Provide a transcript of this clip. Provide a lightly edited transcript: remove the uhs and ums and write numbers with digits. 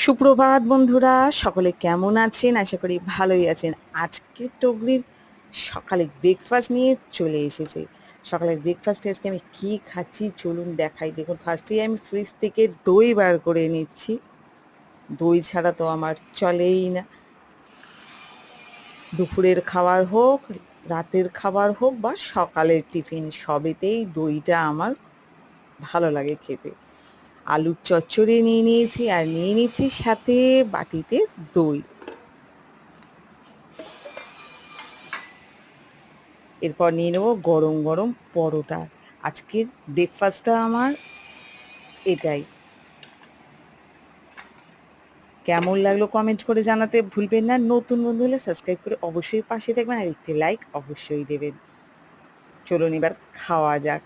সুপ্রভাত বন্ধুরা, সকলে কেমন আছেন? আশা করি ভালোই আছেন। আজকে টগরির সকালে ব্রেকফাস্ট নিয়ে চলে এসেছে। সকালের ব্রেকফাস্টে আজকে আমি কী খাচ্ছি চলুন দেখাই। দেখুন, ফার্স্টেই আমি ফ্রিজ থেকে দই বার করে নিচ্ছি। দই ছাড়া তো আমার চলেই না। দুপুরের খাবার হোক, রাতের খাবার হোক বা সকালের টিফিন, সবেতেই দইটা আমার ভালো লাগে খেতে। আলুর চচ্চড়ি নিয়ে নিয়েছি আর নিয়ে নিচ্ছি সাথে বাটিতে দই। এরপর নিয়ে নেবো গরম গরম পরোটা। আজকের ব্রেকফাস্টটা আমার এটাই। কেমন লাগলো কমেন্ট করে জানাতে ভুলবেন না। নতুন বন্ধু হলে সাবস্ক্রাইব করে অবশ্যই পাশে থাকবেন আর একটি লাইক অবশ্যই দেবেন। চলুন এবার খাওয়া যাক।